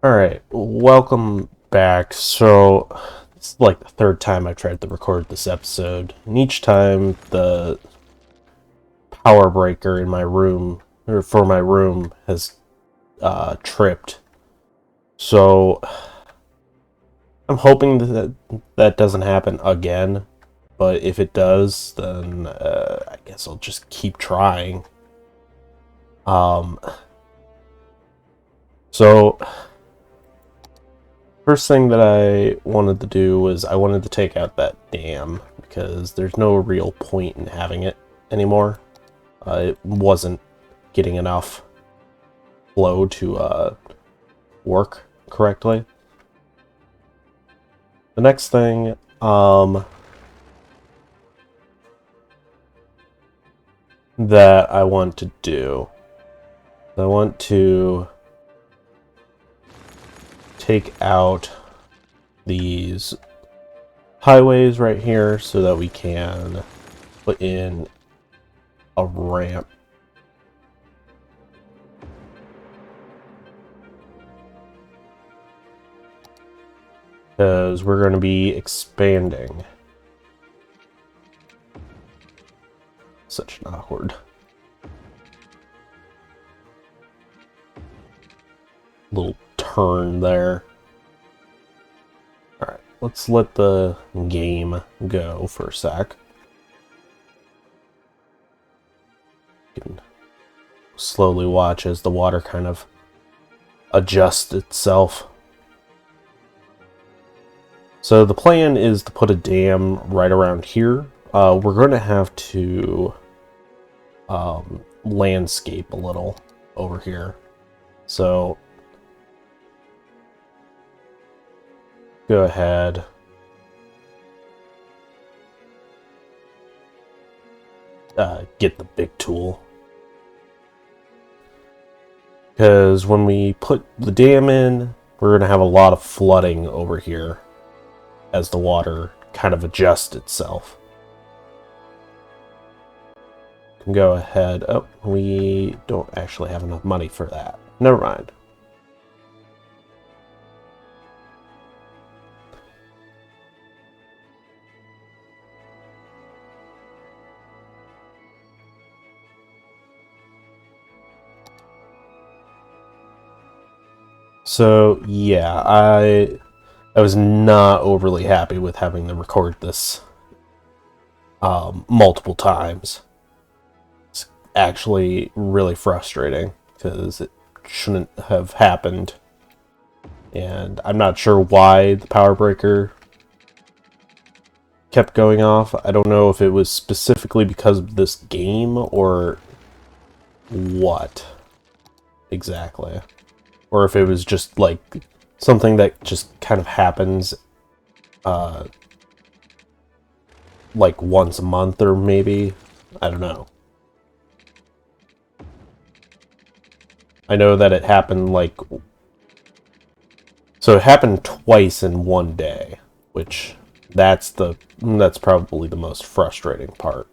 Alright, welcome back. So, it's like the third time I tried to record this episode, and each time the power breaker in my room, or for my room, has tripped. So, I'm hoping that doesn't happen again, but if it does, then I guess I'll just keep trying. Um, so... First thing that I wanted to do was I wanted to take out that dam, because there's no real point in having it anymore. It wasn't getting enough flow to work correctly. The next thing, that I want to do, I want to take out these highways right here so that we can put in a ramp. Because we're going to be expanding. Such an awkward little turn there. Alright, let's let the game go for a sec. You can slowly watch as the water kind of adjusts itself. So the plan is to put a dam right around here. We're going to have to landscape a little over here. So go ahead. Get the big tool. Because when we put the dam in, we're going to have a lot of flooding over here as the water kind of adjusts itself. Can go ahead. Oh, we don't actually have enough money for that. Never mind. So yeah, I was not overly happy with having to record this multiple times. It's actually really frustrating because it shouldn't have happened, and I'm not sure why the power breaker kept going off. I don't know if it was specifically because of this game or what exactly, or if it was just like something that just kind of happens like once a month, or maybe, I don't know. I know that it happened like, so it happened twice in one day, which that's probably the most frustrating part.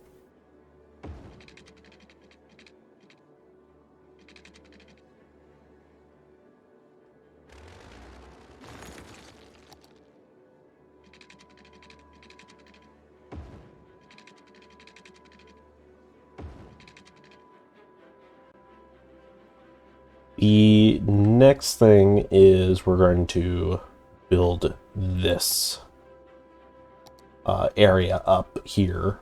The next thing is we're going to build this area up here.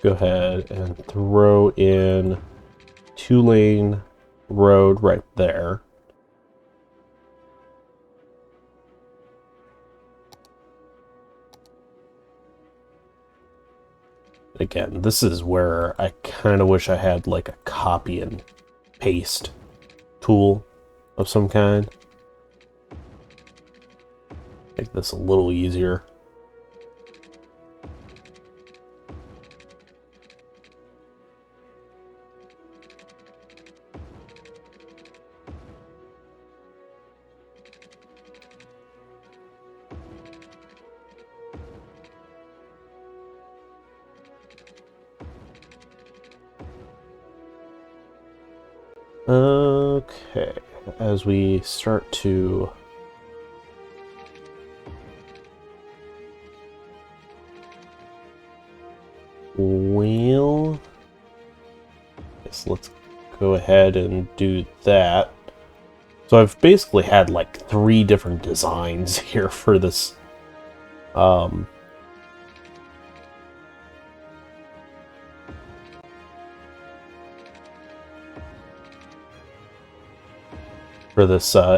Go ahead and throw in 2-lane road right there. Again, this is where I kind of wish I had like a copy and paste tool of some kind. Make this a little easier. Okay, as we start to well, yes, let's go ahead and do that. So I've basically had like 3 different designs here for this um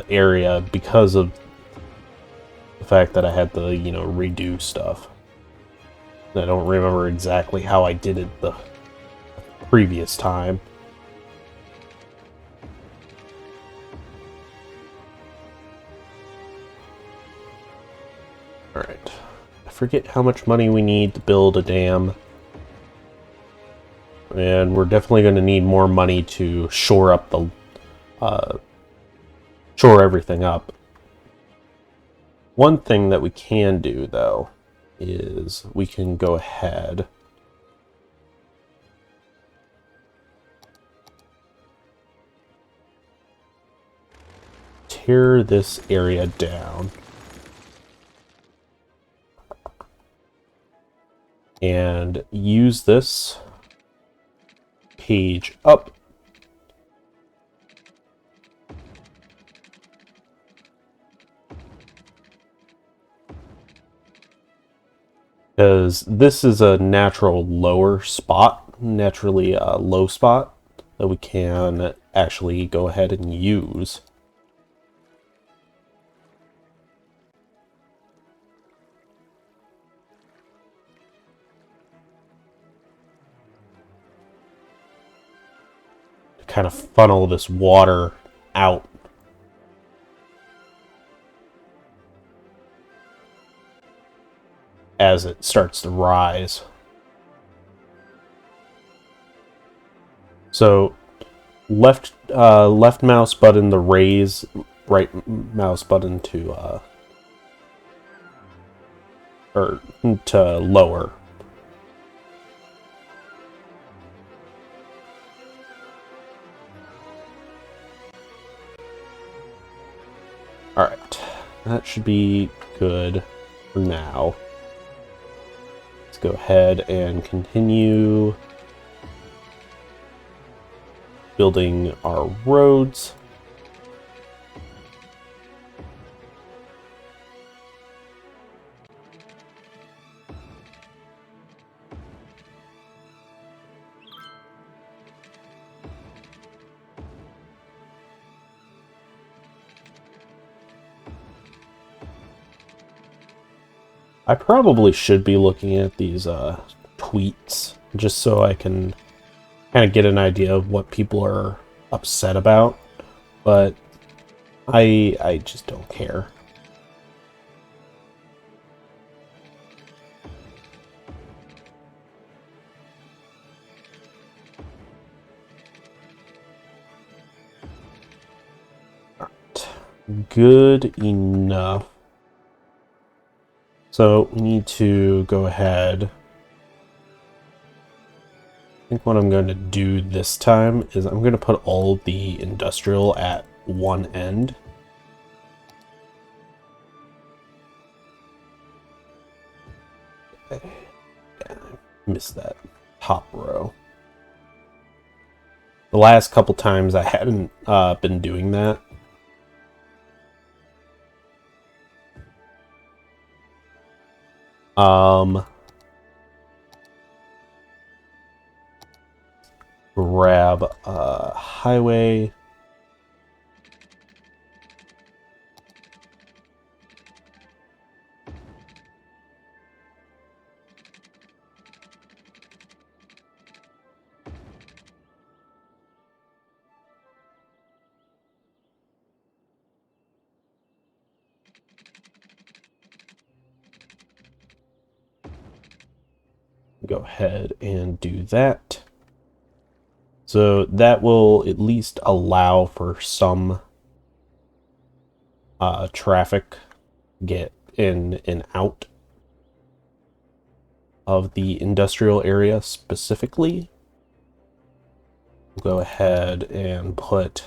area because of the fact that I had to, redo stuff. I don't remember exactly how I did it the previous time. Alright. I forget how much money we need to build a dam. And we're definitely going to need more money to shore up the... shore everything up. One thing that we can do, though, is we can go ahead... tear this area down. And use this page up. Because this is a natural lower spot, naturally a low spot, that we can actually go ahead and use. To kind of funnel this water out. As it starts to rise. So left mouse button to raise, right mouse button to or to lower. Alright, that should be good for now. Let's go ahead and continue building our roads. I probably should be looking at these tweets just so I can kind of get an idea of what people are upset about, but I just don't care. Alright. Good enough. So we need to go ahead. I think what I'm going to do this time is I'm going to put all the industrial at one end. Okay. Yeah, I missed that top row. The last couple times I hadn't been doing that. Grab a highway. Go ahead and do that. So that will at least allow for some traffic get in and out of the industrial area specifically. Go ahead and put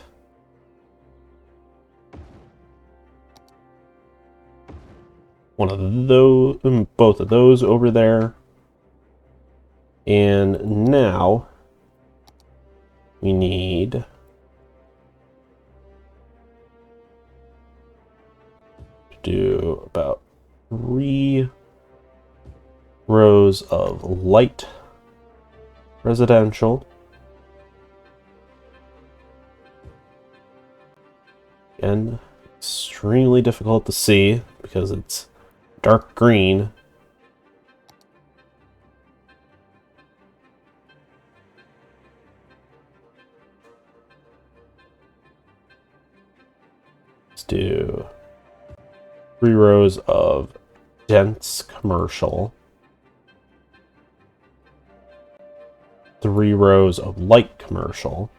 one of those, both of those over there. And now we need to do about 3 rows of light residential. Again, extremely difficult to see because it's dark green. Let's do 3 rows of dense commercial. 3 rows of light commercial.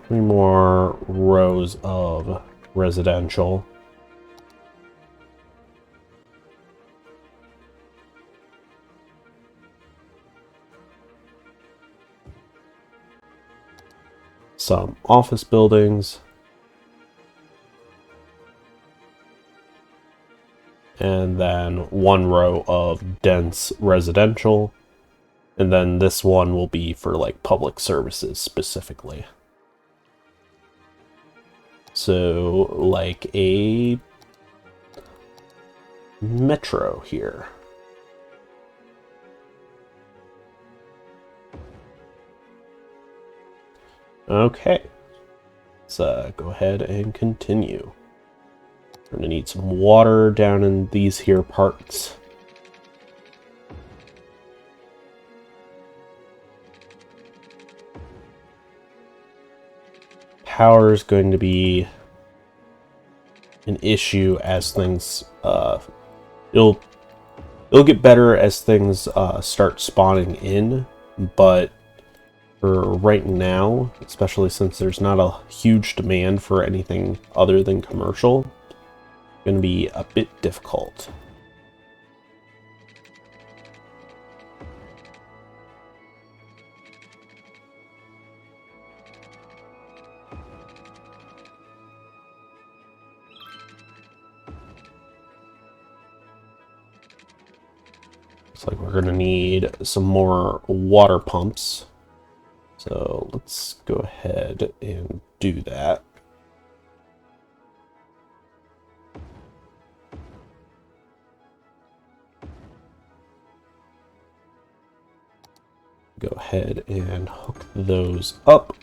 3 more rows of residential. Some office buildings. And then 1 row of dense residential. And then this one will be for like public services specifically. So like a metro here. Okay, let's go ahead and continue. We're gonna need some water down in these here parts. Power is going to be an issue as things it'll get better as things start spawning in, but for right now, especially since there's not a huge demand for anything other than commercial, it's going to be a bit difficult. Looks like we're going to need some more water pumps. So let's go ahead and do that. Go ahead and hook those up.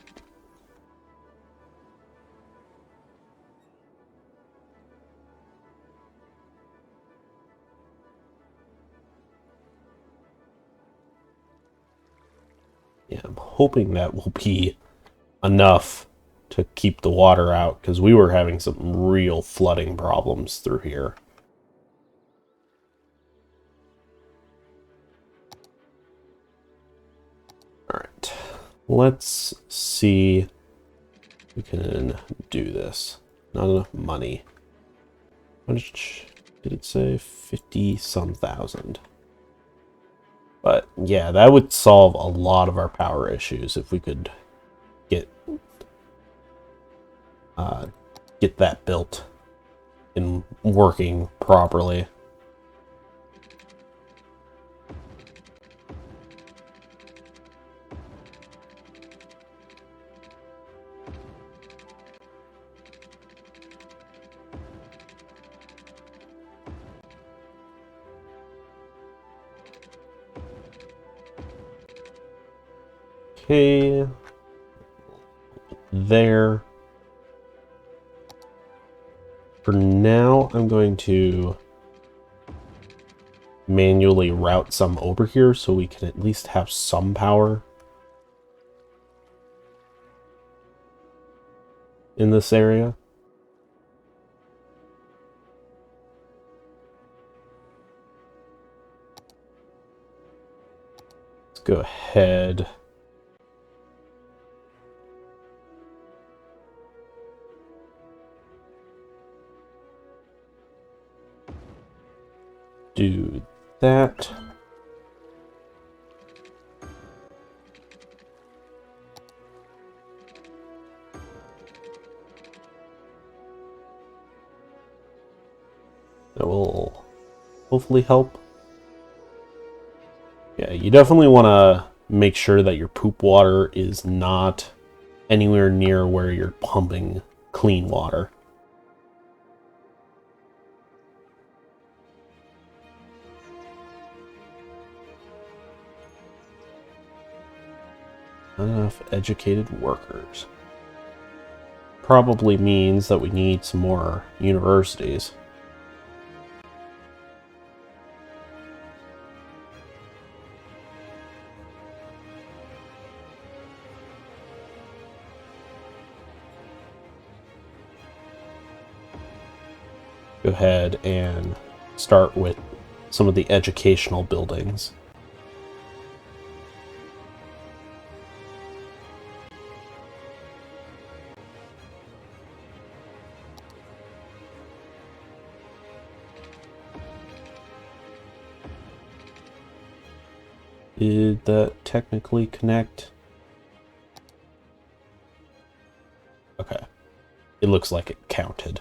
Yeah, I'm hoping that will be enough to keep the water out, because we were having some real flooding problems through here. Alright, let's see if we can do this. Not enough money. How much did it say? 50-some thousand. But yeah, that would solve a lot of our power issues if we could get that built and working properly. Okay, there. For now, I'm going to manually route some over here so we can at least have some power in this area. Let's go ahead. Do that. That will hopefully help. Yeah, you definitely want to make sure that your poop water is not anywhere near where you're pumping clean water. Not enough educated workers. Probably means that we need some more universities. Go ahead and start with some of the educational buildings. Did that technically connect? Okay. It looks like it counted.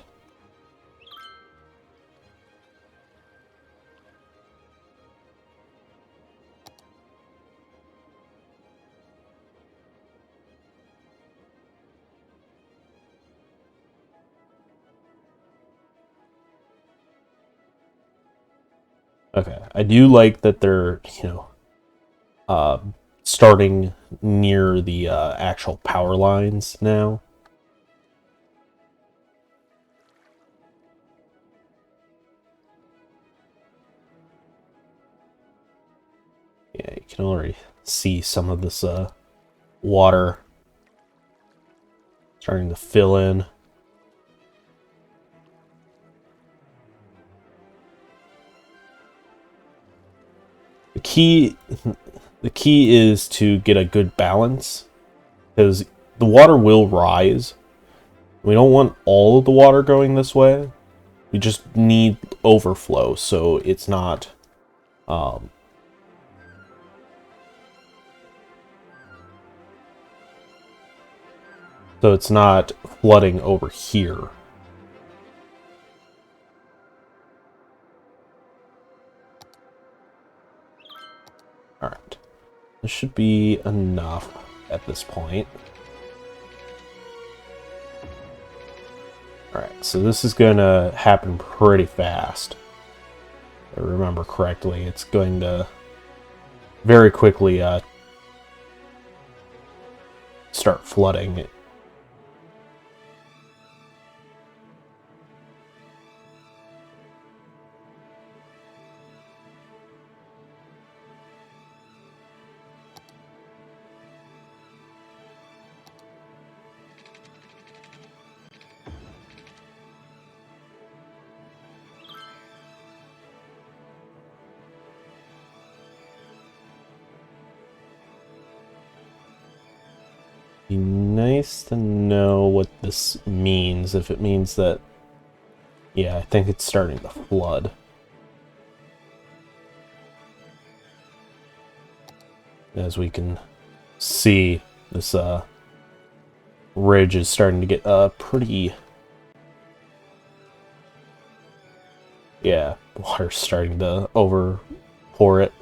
Okay. I do like that they're, starting near the actual power lines now. Yeah, you can already see some of this water starting to fill in. The key is to get a good balance, because the water will rise. We don't want all of the water going this way. We just need overflow, so it's not flooding over here. All right, this should be enough at this point. All right, so this is going to happen pretty fast. If I remember correctly, it's going to very quickly start flooding. Be nice to know what this means. If it means that, yeah, I think it's starting to flood. As we can see, this ridge is starting to get pretty... Yeah, water's starting to pour it.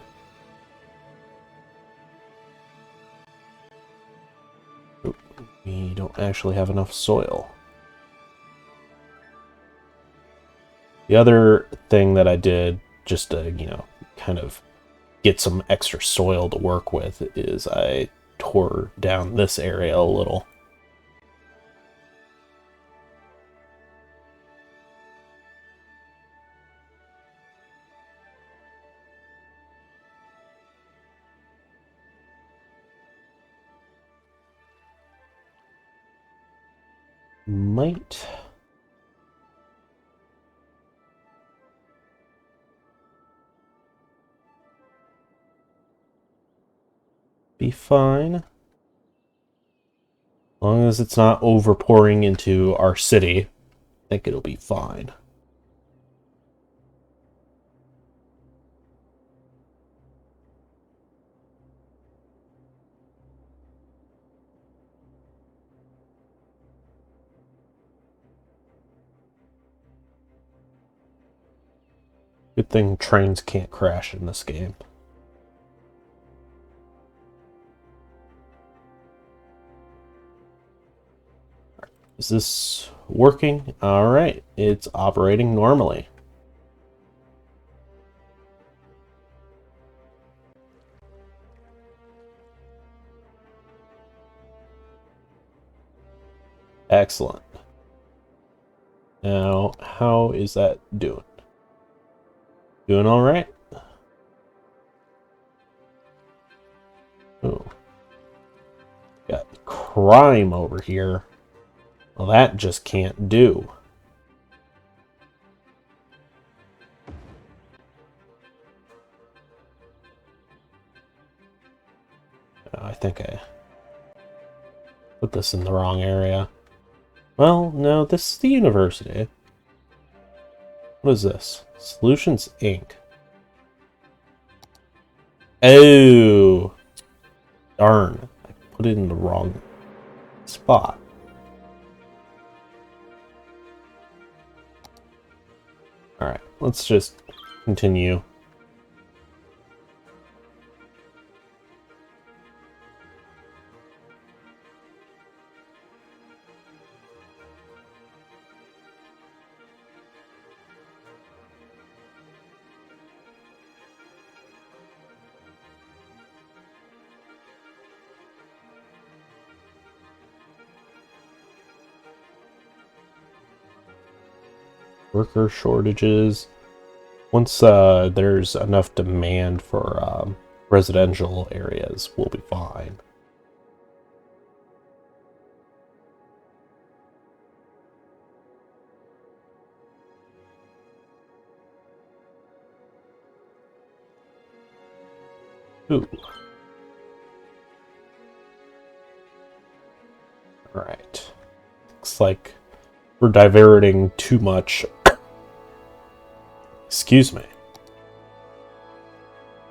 We don't actually have enough soil. The other thing that I did, just to, kind of get some extra soil to work with, is I tore down this area a little. Might be fine. As long as it's not overpouring into our city, I think it'll be fine. Good thing trains can't crash in this game. Is this working? Alright, it's operating normally. Excellent. Now, how is that doing? Doing alright? Oh. Got crime over here. Well, that just can't do. I think I put this in the wrong area. Well, no, this is the university. What is this? Solutions Inc. Oh! Darn. I put it in the wrong spot. Alright, let's just continue. Worker shortages. Once there's enough demand for residential areas, we'll be fine. Ooh. Alright. Looks like we're diverting too much. Excuse me.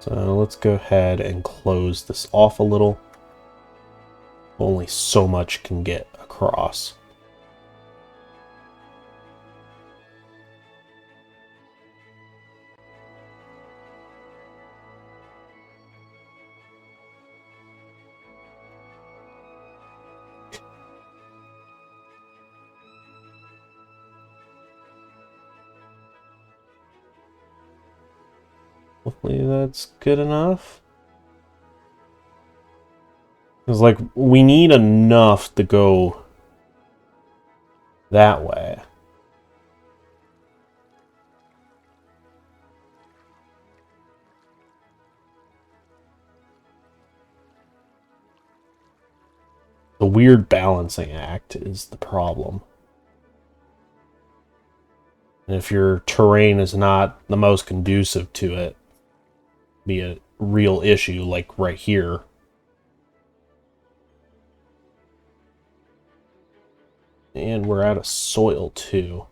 So let's go ahead and close this off a little. Only so much can get across. Hopefully that's good enough. It's like, we need enough to go that way. The weird balancing act is the problem. And if your terrain is not the most conducive to it, be a real issue, like right here. And we're out of soil, too.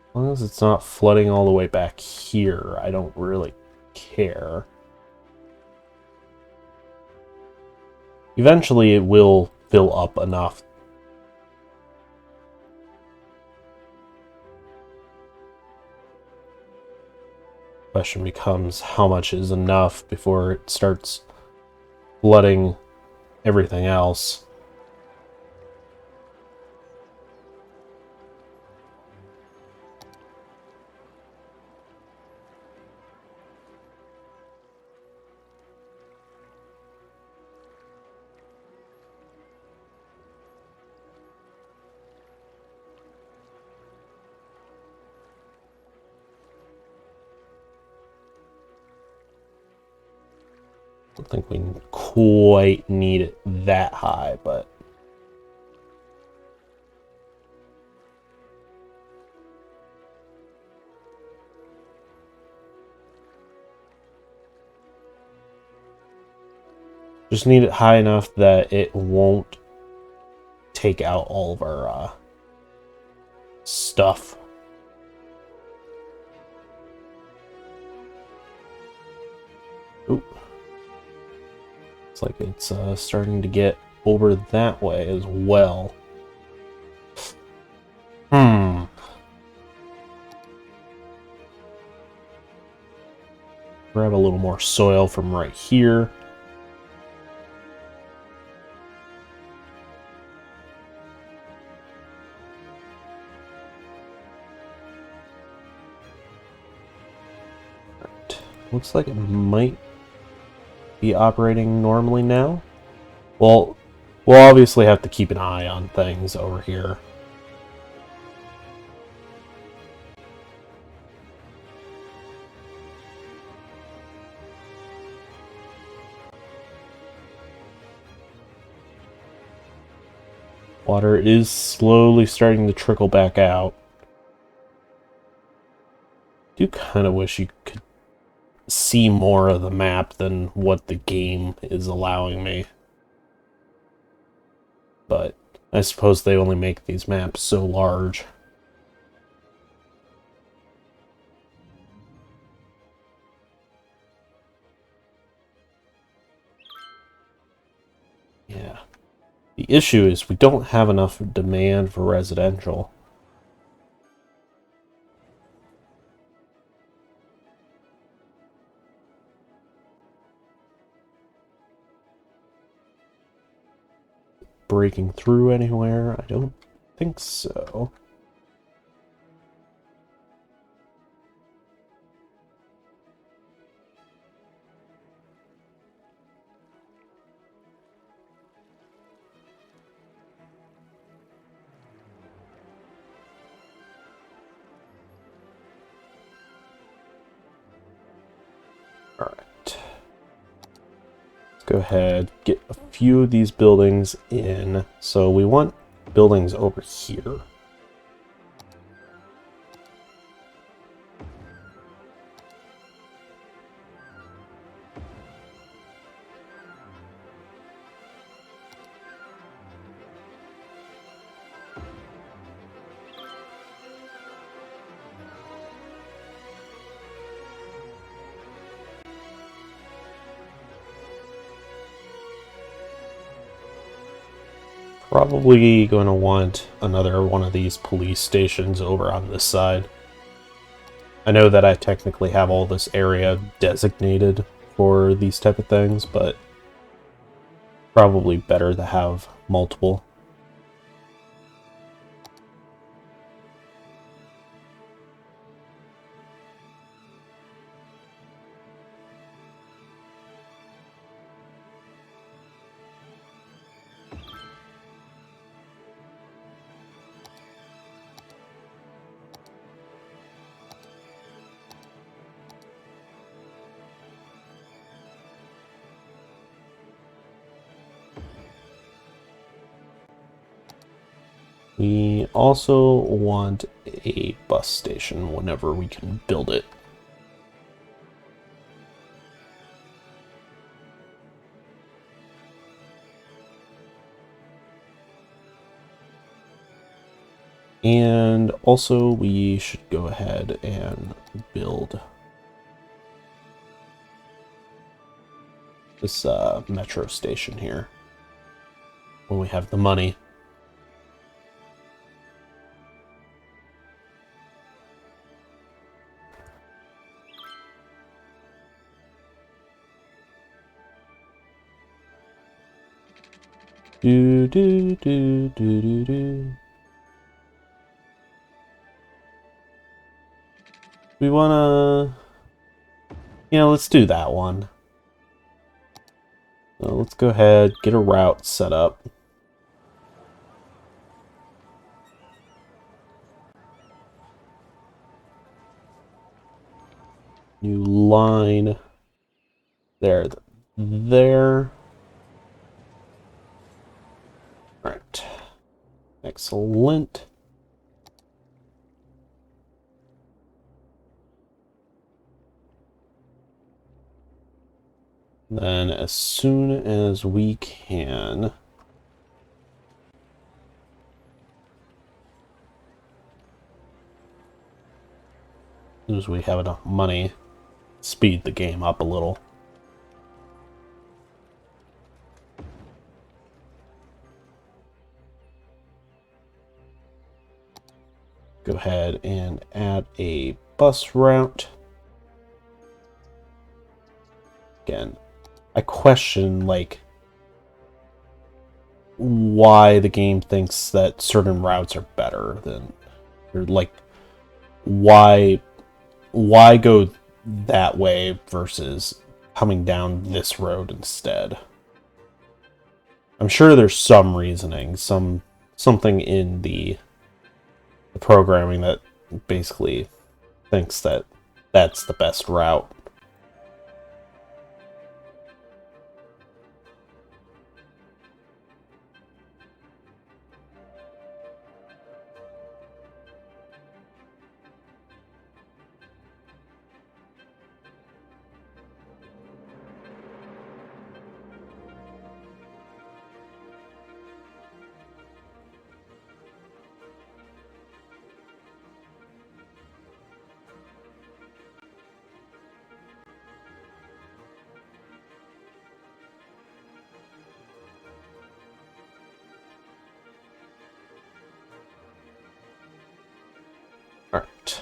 As long as it's not flooding all the way back here, I don't really care. Eventually it will fill up enough. Question becomes, how much is enough before it starts flooding everything else? I don't think we quite need it that high, but Just need it high enough that it won't take out all of our stuff. Oop. Looks like it's starting to get over that way as well. Grab a little more soil from right here. Right. Looks like it might be operating normally now. Well, we'll obviously have to keep an eye on things over here. Water is slowly starting to trickle back out. I do kind of wish you could see more of the map than what the game is allowing me. But I suppose they only make these maps so large. Yeah. The issue is we don't have enough demand for residential. Breaking through anywhere? I don't think so. Alright. Let's go ahead, get a few of these buildings in. So we want buildings over here. Probably going to want another one of these police stations over on this side. I know that I technically have all this area designated for these type of things, but probably better to have multiple. We also want a bus station whenever we can build it. And also we should go ahead and build this metro station here when we have the money. Do do do do do do. We wanna, let's do that one. So let's go ahead, get a route set up. New line. There. There. Alright. Excellent. Then as soon as we can, as soon as we have enough money, speed the game up a little. Go ahead and add a bus route. Again, I question, like, why the game thinks that certain routes are better than, or like, why go that way versus coming down this road instead. I'm sure there's some reasoning, something in the programming that basically thinks that that's the best route. Alright.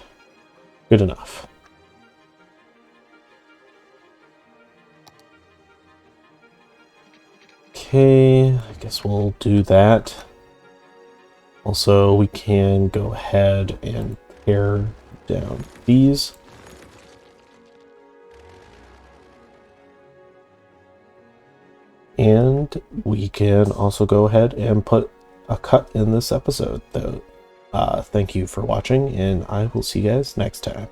Good enough. Okay, I guess we'll do that. Also, we can go ahead and tear down these. And we can also go ahead and put a cut in this episode, though. Thank you for watching, and I will see you guys next time.